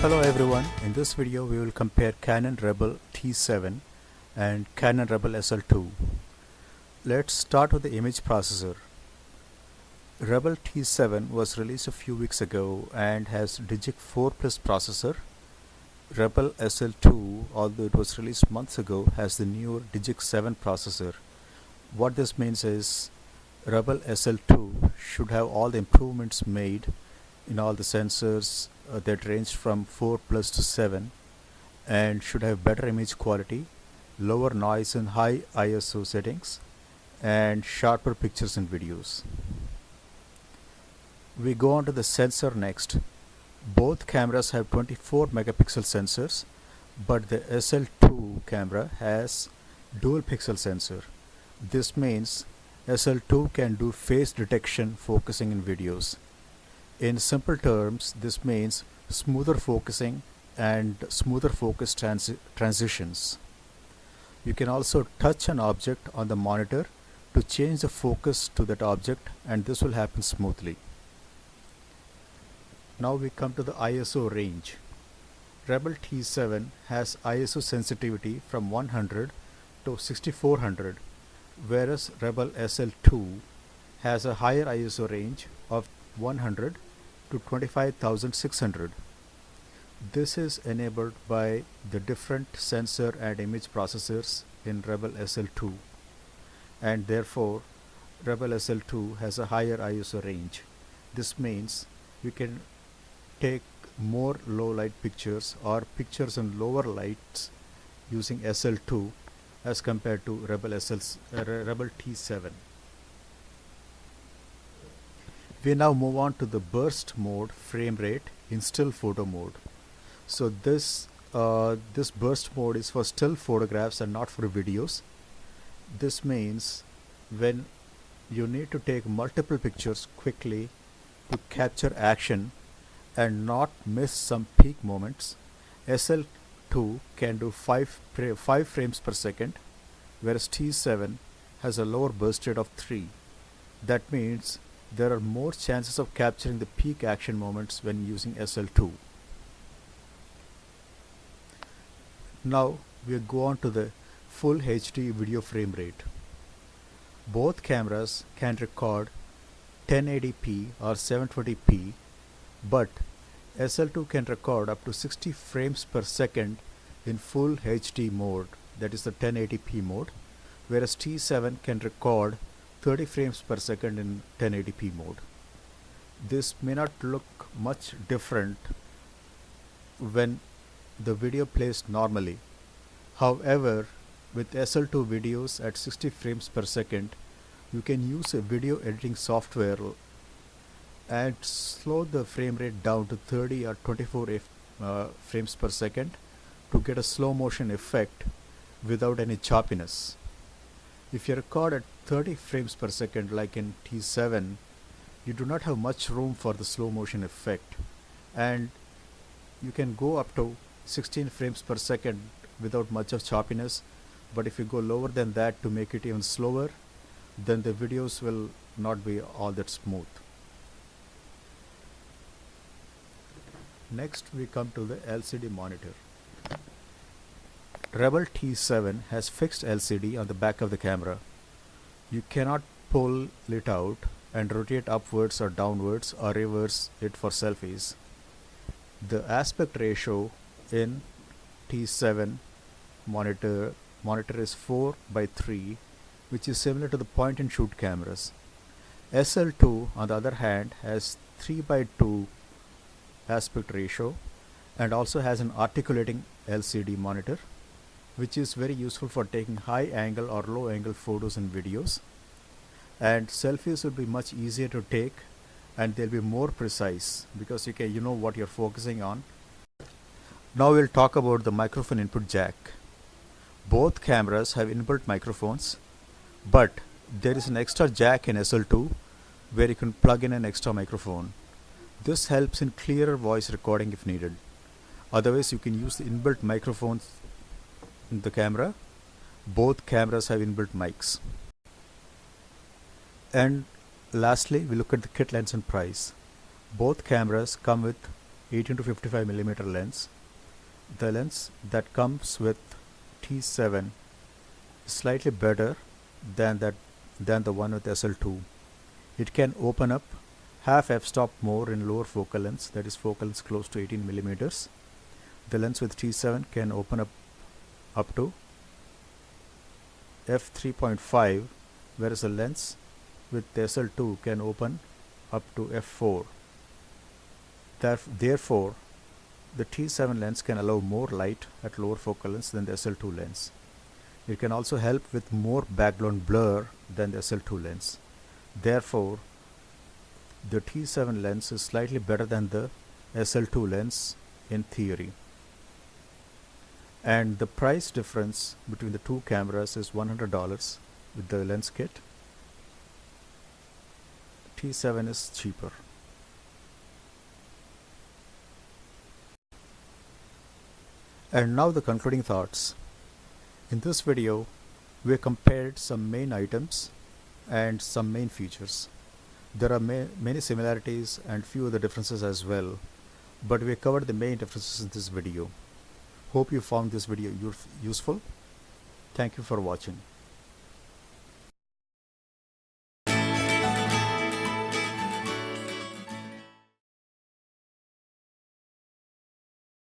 Hello everyone, in this video we will compare Canon Rebel T7 and Canon Rebel SL2. Let's start with the image processor. Rebel T7 was released a few weeks ago and has Digic 4 Plus processor. Rebel SL2, although it was released months ago, has the newer Digic 7 processor. What this means is Rebel SL2 should have all the improvements made in all the sensors that range from 4 plus to 7 and should have better image quality, lower noise and high ISO settings, and sharper pictures and videos. We go on to the sensor next. Both cameras have 24 megapixel sensors, but the SL2 camera has dual pixel sensor. This means SL2 can do face detection focusing in videos. In simple terms, this means smoother focusing and smoother focus transitions. You can also touch an object on the monitor to change the focus to that object, and this will happen smoothly. Now we come to the ISO range. Rebel T7 has ISO sensitivity from 100 to 6400, whereas Rebel SL2 has a higher ISO range of 100 to 25,600. This is enabled by the different sensor and image processors in Rebel SL2, and therefore Rebel SL2 has a higher ISO range. This means you can take more low light pictures or pictures in lower lights using SL2 as compared to Rebel T7. We now move on to the burst mode frame rate in still photo mode. So this burst mode is for still photographs and not for videos. This means when you need to take multiple pictures quickly to capture action and not miss some peak moments, SL2 can do 5 frames per second, whereas T7 has a lower burst rate of 3. That means there are more chances of capturing the peak action moments when using SL2. Now we go on to the full HD video frame rate. Both cameras can record 1080p or 720p, but SL2 can record up to 60 frames per second in full HD mode, that is the 1080p mode, whereas T7 can record 30 frames per second in 1080p mode. This may not look much different when the video plays normally. However, with SL2 videos at 60 frames per second, you can use a video editing software and slow the frame rate down to 30 or 24 frames per second to get a slow motion effect without any choppiness. If you record at 30 frames per second like in T7, you do not have much room for the slow motion effect, and you can go up to 16 frames per second without much of choppiness, but if you go lower than that to make it even slower, then the videos will not be all that smooth. Next we come to the LCD monitor. Rebel T7 has fixed LCD on the back of the camera. You cannot pull it out and rotate upwards or downwards or reverse it for selfies. The aspect ratio in T7 monitor is 4:3, which is similar to the point and shoot cameras. SL2 on the other hand has 3:2 aspect ratio and also has an articulating LCD monitor, which is very useful for taking high angle or low angle photos and videos, and selfies will be much easier to take and they'll be more precise because you know what you're focusing on. Now we'll talk about the microphone input jack. Both cameras have inbuilt microphones, but there is an extra jack in SL2 where you can plug in an extra microphone. This helps in clearer voice recording if needed. Otherwise you can use the inbuilt microphones in the camera. Both cameras have inbuilt mics. And lastly, we look at the kit lens and price. Both cameras come with 18 to 55 millimeter lens. The lens that comes with T7 is slightly better than the one with SL2. It can open up half f-stop more in lower focal lengths, that is focal lengths close to 18 millimeters. The lens with T7 can open up to f3.5, whereas the lens with SL2 can open up to f4. Therefore, the T7 lens can allow more light at lower focal lengths than the SL2 lens. It can also help with more background blur than the SL2 lens. Therefore, the T7 lens is slightly better than the SL2 lens in theory. And the price difference between the two cameras is $100 with the lens kit. T7 is cheaper. And now the concluding thoughts. In this video, we compared some main items and some main features. There are many similarities and few other differences as well, but we covered the main differences in this video. Hope you found this video useful. Thank you for watching.